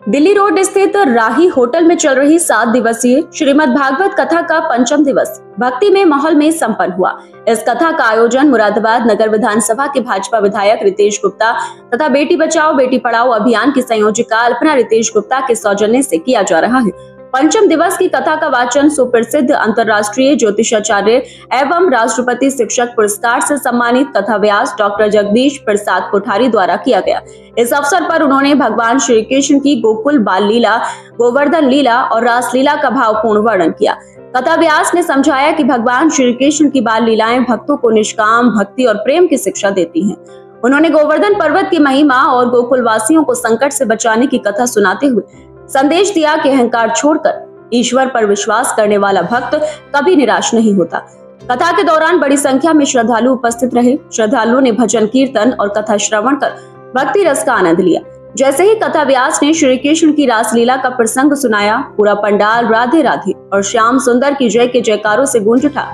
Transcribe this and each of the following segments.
Delhi road स्थित राही hotel में चल रही 7 दिवसीय श्रीमद् भागवत कथा का पंचम दिवस भक्तिमय माहौल में संपन्न हुआ। इस कथा का आयोजन मुरादाबाद नगर विधानसभा के भाजपा विधायक रितेश गुप्ता तथा बेटी बचाओ बेटी पढ़ाओ अभियान की संयोजिका अल्पना रितेश गुप्ता के सौजन्य से किया जा रहा है। पंचम दिवस की कथा का वाचन सुप्रसिद्ध अंतर्राष्ट्रीय ज्योतिषाचार्य एवं राष्ट्रपति शिक्षक पुरस्कार से सम्मानित कथा व्यास डॉक्टर जगदीश प्रसाद कोठारी द्वारा किया गया। इस अवसर पर उन्होंने भगवान श्री कृष्ण की गोकुल बाल लीला, गोवर्धन लीला और रासलीला का भावपूर्ण वर्णन किया। कथा व्यास ने समझाया कि भगवान श्री कृष्ण की बाल लीलाएं भक्तों को निष्काम भक्ति और प्रेम की शिक्षा देती हैं। उन्होंने गोवर्धन पर्वत की महिमा और गोकुल वासियों को संकट से बचाने की कथा सुनाते हुए संदेश दिया कि अहंकार छोड़कर ईश्वर पर विश्वास करने वाला भक्त कभी निराश नहीं होता। कथा के दौरान बड़ी संख्या में श्रद्धालु उपस्थित रहे। श्रद्धालुओं ने भजन कीर्तन और कथा श्रवण कर भक्ति रस का आनंद लिया। जैसे ही कथा व्यास ने श्री कृष्ण की रासलीला का प्रसंग सुनाया, पूरा पंडाल राधे राधे और श्याम सुंदर की जय के जयकारों से गूंज उठा।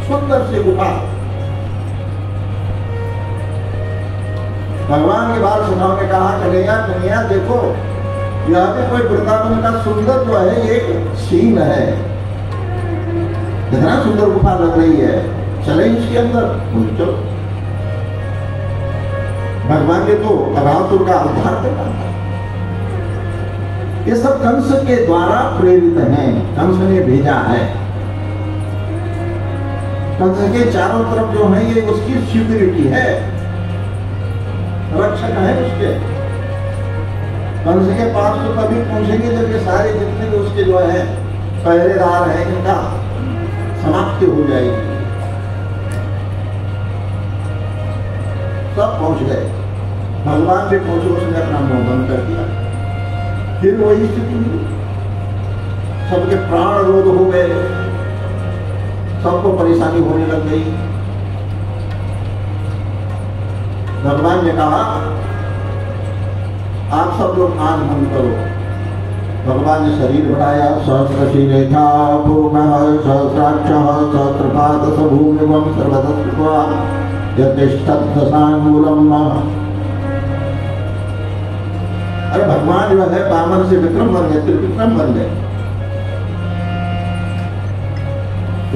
सुंदर से उठा भगवान की बात सुनाओ ने कहा, कन्हैया देखो, यहाँ पे कोई वृंदावन का सुंदर जो है एक सीन है, इतना सुंदर गुफा लग रही है, चले इसके अंदर। चलो, भगवान ने तो अघासुर का उद्धार करना था। ये सब कंस के द्वारा प्रेरित हैं, कंस ने भेजा है। कंस के चारों तरफ जो है ये उसकी सिक्योरिटी है, रक्षक है उसके। कंस के पास तो कभी पहुंचेंगे जब ये सारे जितने भी उसके जो है पहरेदार हैं, इनका समाप्ति हो जाएगी। सब पहुंच गए, भगवान भी पहुंचे, उसने अपना मुंह बंद कर दिया। फिर वही स्थिति हुई, सबके प्राण रोध हो गए, सबको परेशानी होने लग गई। भगवान ने कहा, आप सब लोग कान बंद करो। भगवान ने शरीर बढ़ाया, सहस्रशीलेखा पूर्णः सहस्राक्षः सहस्रपाद सभूमिवं सर्वतस्त्वा यतिष्ठद्दशाङ्गुलम्। अरे भगवान जो है वामन से विक्रम बन गए, त्रिविक्रम बन गए,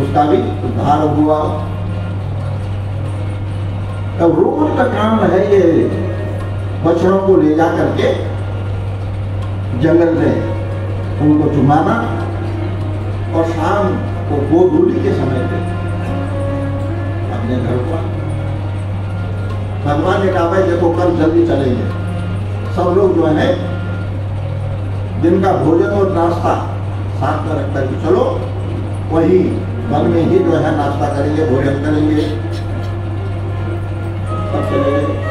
उसका भी उद्धार हुआ। अब रोज का काम है ये बछड़ों को ले जा करके जंगल में उनको चुमाना और शाम को गोधूली के समय पे अपने घर पर। भगवान ने कहा, भाई देखो कल जल्दी चलेंगे, सब लोग जो है दिन का भोजन और नाश्ता साथ में रख करके चलो, वही वन में ही जो है नाश्ता करेंगे, भोजन करेंगे। सब चले गए।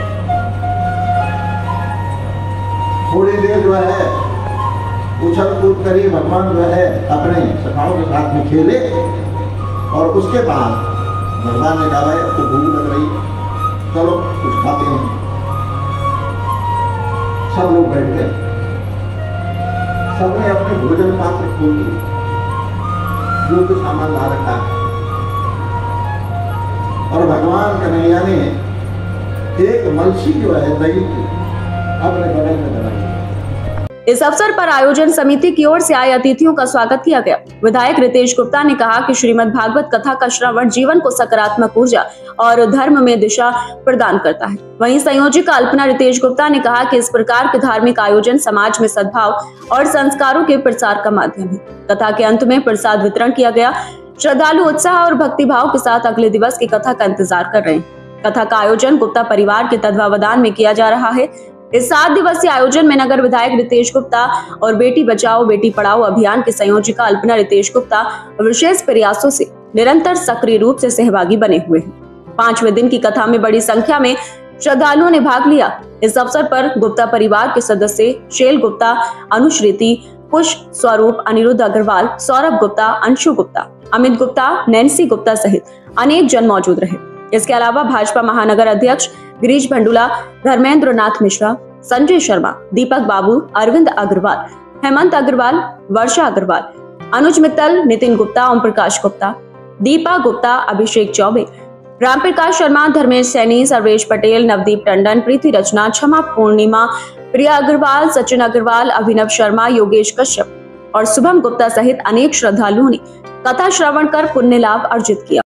थोड़ी देर जो है उछल कूद करी, भगवान जो है अपने सखाओं के साथ में खेले और उसके बाद भगवान ने कहा, भाई अब तो भूख लग रही, चलो कुछ खाते हैं। सब लोग बैठ गए, सबने अपने भोजन पात्र खोल दिए, जो कुछ सामान ला रखा है, और भगवान कन्हैया ने एक मलसी जो है दही की अपने बगल में लगाई। इस अवसर पर आयोजन समिति की ओर से आए अतिथियों का स्वागत किया गया। विधायक रितेश गुप्ता ने कहा कि श्रीमद् भागवत कथा का श्रवण जीवन को सकारात्मक ऊर्जा और धर्म में दिशा प्रदान करता है। वहीं संयोजिका अल्पना रितेश गुप्ता ने कहा कि इस प्रकार के धार्मिक आयोजन समाज में सद्भाव और संस्कारों के प्रसार का माध्यम है। कथा के अंत में प्रसाद वितरण किया गया। श्रद्धालु उत्साह और भक्तिभाव के साथ अगले दिवस की कथा का इंतजार कर रहे हैं। कथा का आयोजन गुप्ता परिवार के तत्वावधान में किया जा रहा है। इस 7 दिवसीय आयोजन में नगर विधायक रितेश गुप्ता और बेटी बचाओ बेटी पढ़ाओ अभियान की संयोजिका अल्पना रितेश गुप्ता विशेष प्रयासों से निरंतर सक्रिय रूप से सहभागी बने हुए हैं। 5वें दिन की कथा में बड़ी संख्या में श्रद्धालुओं ने भाग लिया। इस अवसर पर गुप्ता परिवार के सदस्य शेल गुप्ता, अनुश्रीति, कुश स्वरूप, अनिरुद्ध अग्रवाल, सौरभ गुप्ता, अंशु गुप्ता, अमित गुप्ता, नैन्सी गुप्ता सहित अनेक जन मौजूद रहे। इसके अलावा भाजपा महानगर अध्यक्ष गिरीश भंडुला, धर्मेंद्र नाथ मिश्रा, संजय शर्मा, दीपक बाबू, अरविंद अग्रवाल, हेमंत अग्रवाल, वर्षा अग्रवाल, अनुज मित्तल, नितिन गुप्ता, ओम प्रकाश गुप्ता, दीपा गुप्ता, अभिषेक चौबे, रामप्रकाश शर्मा, धर्मेश सैनी, सर्वेश पटेल, नवदीप टंडन, प्रीति रचना, क्षमा पूर्णिमा, प्रिया अग्रवाल, सचिन अग्रवाल, अभिनव शर्मा, योगेश कश्यप और शुभम गुप्ता सहित अनेक श्रद्धालुओं ने कथा श्रवण कर पुण्य लाभ अर्जित किया।